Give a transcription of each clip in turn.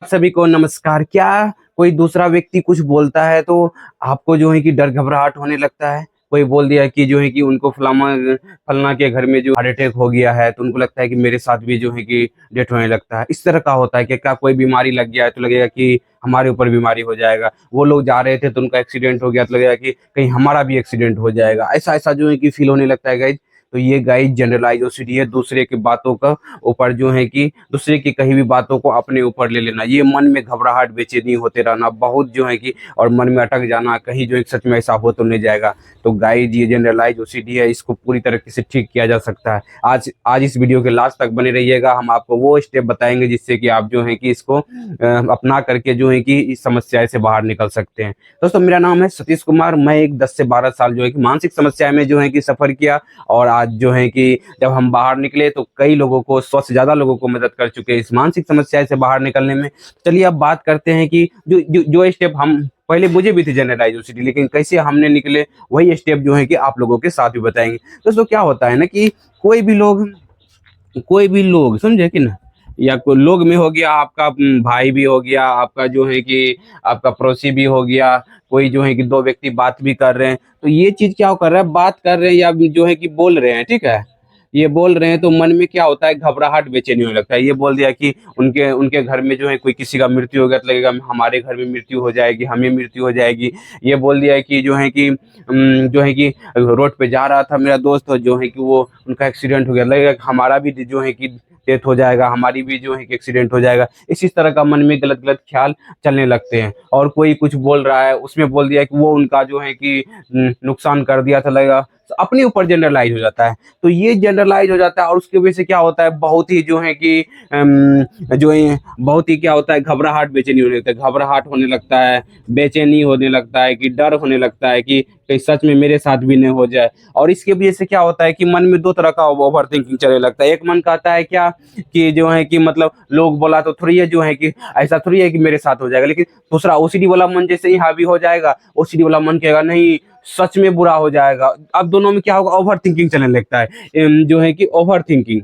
सभी को नमस्कार। क्या कोई दूसरा व्यक्ति कुछ बोलता है तो आपको जो है कि डर घबराहट होने लगता है? कोई बोल दिया कि जो है कि उनको फलाना के घर में जो हार्ट अटैक हो गया है, तो उनको लगता है कि मेरे साथ भी जो है कि डेथ होने लगता है। इस तरह का होता है कि क्या कोई बीमारी लग गया है तो लगेगा कि हमारे ऊपर बीमारी हो जाएगा। वो लोग जा रहे थे तो उनका एक्सीडेंट हो गया तो लगेगा कि कहीं हमारा भी एक्सीडेंट हो जाएगा। ऐसा ऐसा जो है कि फील होने लगता है गाइज। तो ये गाइज जनरलाइज ओसीडी है। दूसरे की बातों का ऊपर जो है कि दूसरे की कही भी बातों को अपने ऊपर ले लेना, ये मन में घबराहट बेचैनी होते रहना बहुत जो है कि, और मन में अटक जाना कहीं जो एक सच में ऐसा हो तो नहीं जाएगा। तो गाइज ये जनरलाइज ओसीडी है, इसको पूरी तरीके से ठीक किया जा सकता है। आज आज इस वीडियो के लास्ट तक बने रहिएगा। हम आपको वो स्टेप बताएंगे जिससे कि आप जो है कि इसको अपना करके जो है कि इस समस्या से बाहर निकल सकते हैं। दोस्तों मेरा नाम है सतीश कुमार। मैं एक 10 से 12 साल जो है कि मानसिक समस्या में जो है कि सफर किया, और आज जो है कि जब हम बाहर निकले तो कई लोगों को, 100 से ज्यादा लोगों को मदद कर चुके हैं इस मानसिक समस्या से बाहर निकलने में। चलिए अब बात करते हैं कि जो स्टेप हम पहले, मुझे भी थी जनरलाइज ओसीडी, लेकिन कैसे हमने निकले वही स्टेप जो है कि आप लोगों के साथ भी बताएंगे। दोस्तों क्या होता है ना कि कोई भी लोग समझे कि ना, या कोई लोग में हो गया, आपका भाई भी हो गया, आपका जो है कि आपका पड़ोसी भी हो गया, कोई जो है कि दो व्यक्ति बात भी कर रहे हैं, तो ये चीज क्या कर रहा है, बात कर रहे हैं या जो है कि बोल रहे हैं, ठीक है, ये बोल रहे हैं तो मन में क्या होता है, घबराहट बेचैनी होने लगता है। ये बोल दिया कि उनके उनके घर में जो है कोई किसी का मृत्यु हो गया तो लगेगा हमारे घर में मृत्यु हो जाएगी, हमें मृत्यु हो जाएगी। ये बोल दिया कि जो है कि रोड पे जा रहा था मेरा दोस्त, और जो है कि वो उनका एक्सीडेंट हो गया, लगेगा कि हमारा भी जो है कि डेथ हो जाएगा, हमारी भी जो है कि एक्सीडेंट हो जाएगा। इसी तरह का मन में गलत गलत ख्याल चलने लगते हैं। और कोई कुछ बोल रहा है, उसमें बोल दिया कि वो उनका जो है कि नुकसान कर दिया था, लगेगा तो अपने ऊपर जनरलाइज हो जाता है। तो ये जनरलाइज हो जाता है, और उसकी वजह से क्या होता है, बहुत ही जो है कि जो है बहुत ही क्या होता है, घबराहट बेचैनी होने लगता है, घबराहट होने लगता है, बेचैनी होने लगता है, कि डर होने लगता है कि कहीं सच में मेरे साथ भी नहीं हो जाए। और इसके वजह से क्या होता है कि मन में दो तरह का ओवर थिंकिंग चलने लगता है। एक मन कहता है क्या कि जो है कि मतलब लोग बोला तो थोड़ी है, जो है कि ऐसा थोड़ी है कि मेरे साथ हो जाएगा। लेकिन दूसरा ओसीडी वाला मन जैसे ही हावी हो जाएगा, ओसीडी वाला मन कहेगा नहीं, सच में बुरा हो जाएगा। अब दोनों में क्या होगा, ओवर थिंकिंग चलने लगता है। जो है कि ओवर थिंकिंग,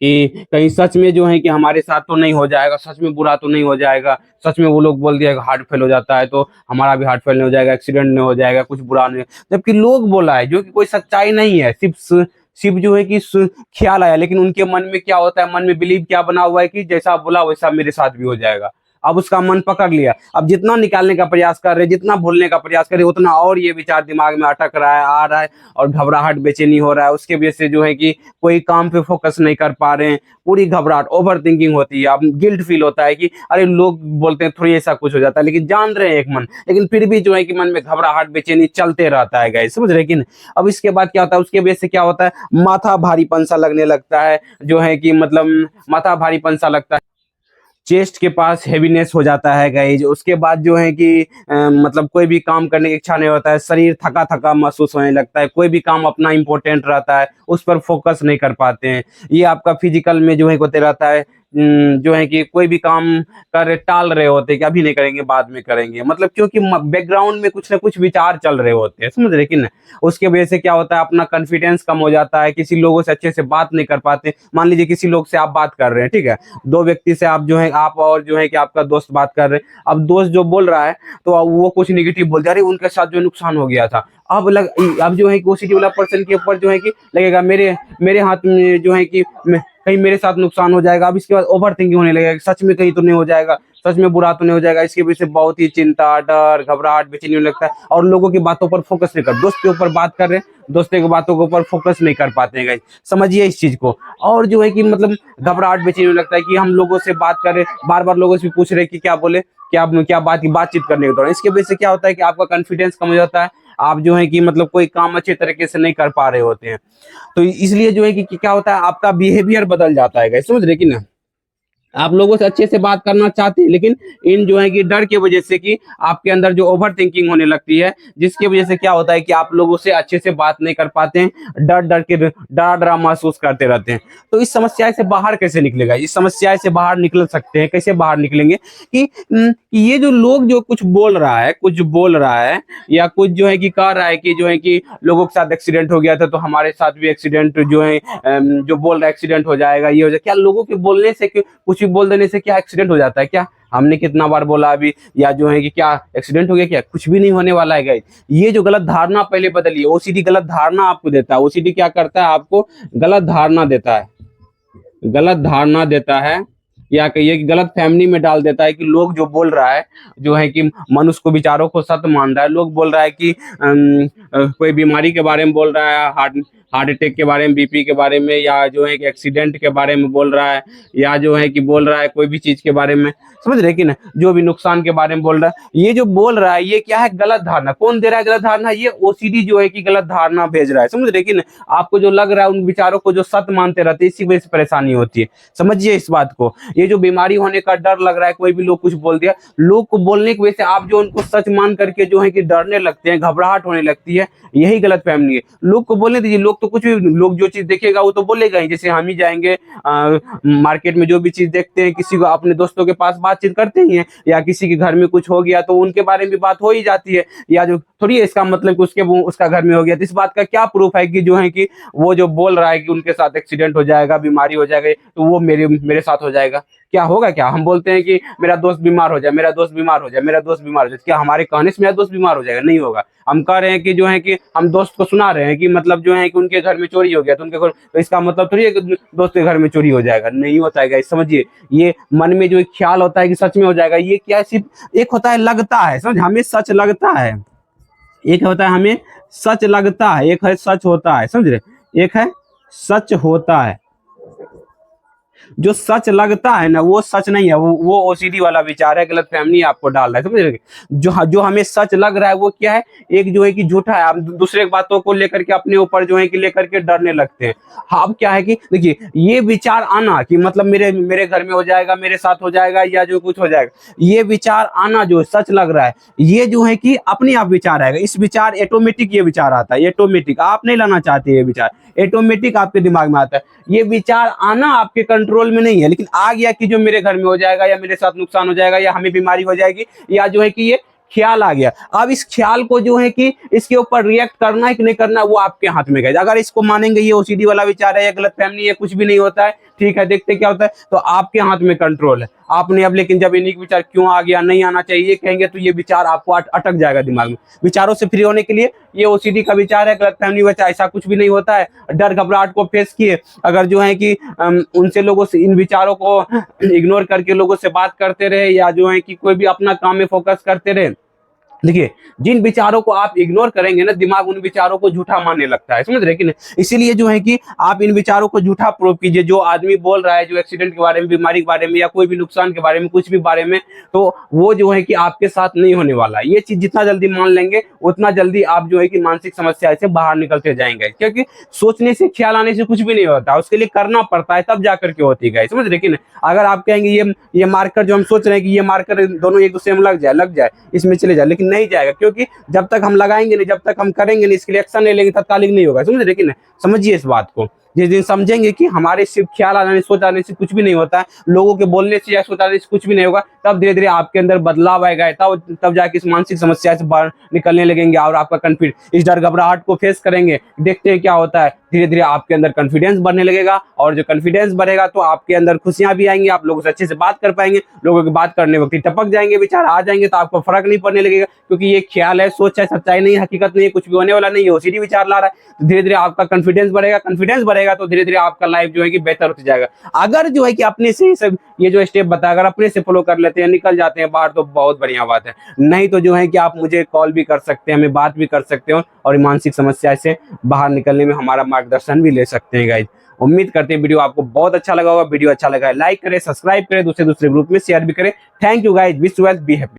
कि कहीं सच में जो है कि हमारे साथ तो नहीं हो जाएगा, सच में बुरा तो नहीं हो जाएगा, सच में वो लोग बोल दिया हार्ट फेल हो जाता है तो हमारा भी हार्ट फेल नहीं हो जाएगा, एक्सीडेंट नहीं हो जाएगा, कुछ बुरा नहीं। जबकि लोग बोला है जो कि कोई सच्चाई नहीं है, सिर्फ जो है कि ख्याल आया। लेकिन उनके मन में क्या होता है, मन में बिलीव क्या बना हुआ है कि जैसा बोला वैसा मेरे साथ भी हो जाएगा। अब उसका मन पकड़ लिया। अब जितना निकालने का प्रयास कर रहे, जितना भूलने का प्रयास कर रहे, उतना और ये विचार दिमाग में अटक रहा है, आ रहा है, और घबराहट बेचैनी हो रहा है। उसके वजह से जो है कि कोई काम पे फोकस नहीं कर पा रहे हैं, पूरी घबराहट, ओवर थिंकिंग होती है। अब गिल्ट फील होता है कि अरे लोग बोलते हैं थोड़ी ऐसा कुछ हो जाता है, लेकिन जान रहे हैं एक मन, लेकिन फिर भी जो है कि मन में घबराहट बेचैनी चलते रहता है गाइस, समझ रहे कि नहीं? अब इसके बाद क्या होता है, उसके वजह से क्या होता है, माथा भारीपन सा लगने लगता है, जो है कि मतलब माथा भारीपन सा लगता है, चेस्ट के पास हेवीनेस हो जाता है गाइज। उसके बाद जो है कि मतलब कोई भी काम करने की इच्छा नहीं होता है, शरीर थका थका महसूस होने लगता है, कोई भी काम अपना इंपॉर्टेंट रहता है उस पर फोकस नहीं कर पाते हैं। ये आपका फिजिकल में जो है होते रहता है। जो है कि कोई भी काम कर टाल रहे होते हैं कि अभी नहीं करेंगे, बाद में करेंगे, मतलब क्योंकि बैकग्राउंड में कुछ ना कुछ विचार चल रहे होते हैं, समझ रहे कि ना? उसके वजह से क्या होता है, अपना कॉन्फिडेंस कम हो जाता है, किसी लोगों से अच्छे से बात नहीं कर पाते। मान लीजिए किसी लोग से आप बात कर रहे हैं, ठीक है, दो व्यक्ति से आप जो है, आप और जो है कि आपका दोस्त बात कर रहे हैं। अब दोस्त जो बोल रहा है तो वो कुछ निगेटिव बोल दिया, अरे उनके साथ जो नुकसान हो गया था। अब जो है कि ओसीडी वाला पर्सन के ऊपर जो है कि लगेगा मेरे मेरे हाथ में जो है कि कहीं मेरे साथ नुकसान हो जाएगा। अब इसके बाद ओवर थिंकिंग होने लगेगा, सच में कहीं तो नहीं हो जाएगा, सच में बुरा तो नहीं हो जाएगा। इसकी वजह से बहुत ही चिंता, डर, घबराहट, बेचैनी होने लगता है, और लोगों की बातों पर फोकस नहीं कर, दोस्त के ऊपर बात कर रहे हैं, दोस्तों की बातों के ऊपर फोकस नहीं कर पाते हैं गाइस, समझिए इस चीज को। और जो है कि मतलब घबराहट बेचैनी होने लगता है कि हम लोगों से बात कर रहे, बार बार लोगों से पूछ रहे कि क्या बोले, क्या बातचीत करने के दौरान। इसकी वजह से क्या होता है कि आपका कॉन्फिडेंस कम हो जाता है, आप जो है कि मतलब कोई काम अच्छे तरीके से नहीं कर पा रहे होते हैं। तो इसलिए जो है कि क्या होता है, आपका बिहेवियर बदल जाता है गाइस, समझ रहे कि ना? आप लोगों से अच्छे से बात करना चाहते हैं, लेकिन इन जो है कि डर की वजह से कि आपके अंदर जो ओवर थिंकिंग होने लगती है, जिसकी वजह से क्या होता है कि आप लोगों से अच्छे से बात नहीं कर पाते हैं, डर डरा महसूस करते रहते हैं। तो इस समस्या से बाहर कैसे निकलेगा, इस समस्या से बाहर निकल सकते हैं, कैसे बाहर निकलेंगे कि ये जो लोग जो कुछ बोल रहा है या कुछ जो है कि कह रहा है कि जो है कि लोगों के साथ एक्सीडेंट हो गया था तो हमारे साथ भी एक्सीडेंट जो है, जो बोल रहा है एक्सीडेंट हो जाएगा, ये हो जाएगा, क्या लोगों के बोलने से कुछ भी बोल देने से क्या एक्सीडेंट हो जाता है क्या? हमने कितना बार बोला अभी, या जो है कि क्या एक्सीडेंट हो गया क्या? कुछ भी नहीं होने वाला है गाइस। ये जो गलत धारणा पहले बदलिए। ओसीडी गलत धारणा आपको देता है। ओसीडी क्या करता है? आपको गलत धारणा देता है, गलत धारणा देता है, या कहिए कि गलत फैमिली में डाल देता है कि लोग जो बोल रहा है, जो है कि मनुष्य को विचारों को सत्य मान रहा है। लोग बोल रहा है कि कोई बीमारी के बारे में बोल रहा है, हार्ट अटैक के बारे में, बीपी के बारे में, या जो है कि एक्सीडेंट के बारे में बोल रहा है, या जो है कि बोल रहा है कोई भी चीज के बारे में, समझ रहे कि ना, जो भी नुकसान के बारे में बोल रहा है। ये जो बोल रहा है ये क्या है? गलत धारणा। कौन दे रहा है गलत धारणा? ये ओसीडी जो है कि गलत धारणा भेज रहा है, समझ रहे कि ना। आपको जो लग रहा है उन विचारों को जो सत्य मानते रहते हैं, इसी वजह से परेशानी होती है। समझिए इस बात को। ये जो बीमारी होने का डर लग रहा है, कोई भी लोग कुछ बोल दिया, लोग को बोलने की वजह से आप जो उनको सच मान करके जो है कि डरने लगते हैं, घबराहट होने लगती है, यही गलत फहमी है। लोग को बोलने दीजिए। लोग तो कुछ भी, लोग जो चीज देखेगा वो तो बोलेगा ही। जैसे हम ही जाएंगे मार्केट में, जो भी चीज देखते हैं, किसी को अपने दोस्तों के पास बातचीत करते ही हैं, या किसी के घर में कुछ हो गया तो उनके बारे में भी बात हो ही जाती है। या जो थोड़ी है इसका मतलब कि उसका घर में हो गया, तो इस बात का क्या प्रूफ है कि जो है कि वो जो बोल रहा है कि उनके साथ एक्सीडेंट हो जाएगा, बीमारी हो जाएगा, तो वो मेरे साथ हो जाएगा? क्या होगा? क्या हम बोलते हैं कि मेरा दोस्त बीमार हो जाए, मेरा दोस्त बीमार हो जाए, मेरा दोस्त बीमार हो जाए, क्या हमारे कहने से मेरा दोस्त बीमार हो जाएगा? नहीं होगा। हम कह रहे हैं कि जो है कि हम दोस्त को सुना रहे हैं कि मतलब जो है कि उनके घर में चोरी हो गया, तो उनके घर, तो इसका मतलब थोड़ी है कि दोस्त के घर में चोरी हो जाएगा। नहीं होता है गाइस, समझिए। ये मन में जो एक ख्याल होता है कि सच में हो जाएगा, ये क्या है? सिर्फ एक होता है लगता है, समझ, हमें सच लगता है। एक होता है हमें सच लगता है, एक है सच होता है, समझ रहे। एक है सच होता है। जो सच लगता है ना, वो सच नहीं है, वो ओसीडी वाला विचार है, गलत फहमी आपको डाल रहा है, समझ रहे। जो हमें सच लग रहा है वो क्या है? एक जो है कि झूठा है। आप दूसरे बातों को लेकर के अपने ऊपर जो है कि लेकर के डरने लगते हैं। हाँ, अब क्या है कि देखिए, ये विचार आना कि मतलब मेरे घर में हो जाएगा, मेरे साथ हो जाएगा, या जो कुछ हो जाएगा, ये विचार आना जो सच लग रहा है, ये जो है कि अपने आप विचार आएगा। इस विचार ऑटोमेटिक ये विचार आता है, ऑटोमेटिक, आप नहीं लाना चाहते, ये विचार ऑटोमेटिक आपके दिमाग में आता है। ये विचार आना आपके कंट्रोल में नहीं है, लेकिन आ गया कि जो मेरे घर में हो जाएगा, या मेरे साथ नुकसान हो जाएगा, या हमें बीमारी हो जाएगी, या जो है कि ये ख्याल आ गया। अब इस ख्याल को जो है कि इसके ऊपर रिएक्ट करना है कि नहीं करना, वो आपके हाथ में है। अगर इसको मानेंगे ये ओसीडी वाला विचार है, या गलत फहमी है, कुछ भी नहीं होता है, ठीक है, देखते क्या होता है, तो आपके हाथ में कंट्रोल है। आपने अब, लेकिन जब इन्हीं विचार क्यों आ गया, नहीं आना चाहिए कहेंगे, तो ये विचार आपको अटक जाएगा दिमाग में। विचारों से फ्री होने के लिए ये ओसीडी का विचार है, गलत फहमी वैसा ऐसा कुछ भी नहीं होता है। डर घबराहट को फेस किए, अगर जो है कि उनसे लोगों से इन विचारों को इग्नोर करके लोगों से बात करते रहे, या जो है कि कोई भी अपना काम में फोकस करते रहे। देखिए, जिन विचारों को आप इग्नोर करेंगे ना, दिमाग उन विचारों को झूठा मानने लगता है, समझ रहे कि नहीं। इसीलिए जो है कि आप इन विचारों को झूठा प्रूव कीजिए। जो आदमी बोल रहा है, जो एक्सीडेंट के बारे में, बीमारी के बारे में, या कोई भी नुकसान के बारे में, कुछ भी बारे में, तो वो जो है कि आपके साथ नहीं होने वाला। ये चीज जितना जल्दी मान लेंगे, उतना जल्दी आप जो है कि मानसिक समस्या से बाहर निकलते जाएंगे। क्योंकि सोचने से, ख्याल आने से कुछ भी नहीं होता, उसके लिए करना पड़ता है, तब जाकर के होती है, समझ रहे कि नहीं। अगर आप कहेंगे ये मार्कर, जो हम सोच रहे हैं कि ये मार्कर दोनों एक दूसरे में लग जाए, इसमें चले जाए, लेकिन नहीं जाएगा, क्योंकि जब तक हम लगाएंगे नहीं, जब तक हम करेंगे नहीं, इसके लिए एक्शन ले लेंगे, तत्कालिक नहीं होगा, समझ रहे कि नहीं। समझिए इस बात को। जिस दिन समझेंगे कि हमारे सिर्फ ख्याल आने, सोच आने से कुछ भी नहीं होता है, लोगों के बोलने से या सोच आने से कुछ भी नहीं होगा, तब धीरे धीरे आपके अंदर बदलाव आएगा, तब जाके इस मानसिक समस्या से बाहर निकलने लगेंगे, और आपका कॉन्फिडेंस, इस डर घबराहट को फेस करेंगे। देखते हैं क्या होता है, धीरे धीरे आपके अंदर कॉन्फिडेंस बढ़ने लगेगा, और जो कॉन्फिडेंस बढ़ेगा तो आपके अंदर खुशियां भी आएंगी, आप लोगों से अच्छे से बात कर पाएंगे, लोगों की बात करने वक्त टपक जाएंगे, विचार आ जाएंगे, तो आपको फर्क नहीं पड़ने लगेगा, क्योंकि ये ख्याल है, सोच है, सच्चाई नहीं, हकीकत नहीं है, कुछ भी होने वाला नहीं है, ओसीडी विचार ला रहा है। तो धीरे धीरे आपका कॉन्फिडेंस बढ़ेगा, कॉन्फिडेंस बढ़ेगा तो धीरे धीरे आपका लाइफ जो है कि बेहतर होता जाएगा। अगर जो है कि अपने से सब ये जो स्टेप बताया, अगर अपने से फॉलो कर लेते हैं, निकल जाते हैं बाहर, तो बहुत बढ़िया बात है। नहीं तो जो है कि आप मुझे कॉल भी कर सकते हैं, हमें बात भी कर सकते हो, और मानसिक समस्या से बाहर निकलने में हमारा मार्गदर्शन भी ले सकते हैं गाइज। उम्मीद करते हैं वीडियो आपको बहुत अच्छा लगा होगा। वीडियो अच्छा लगा है लाइक करें, सब्सक्राइब करें, दूसरे ग्रुप में शेयर भी करें। Thank you guys, wish you well, be happy.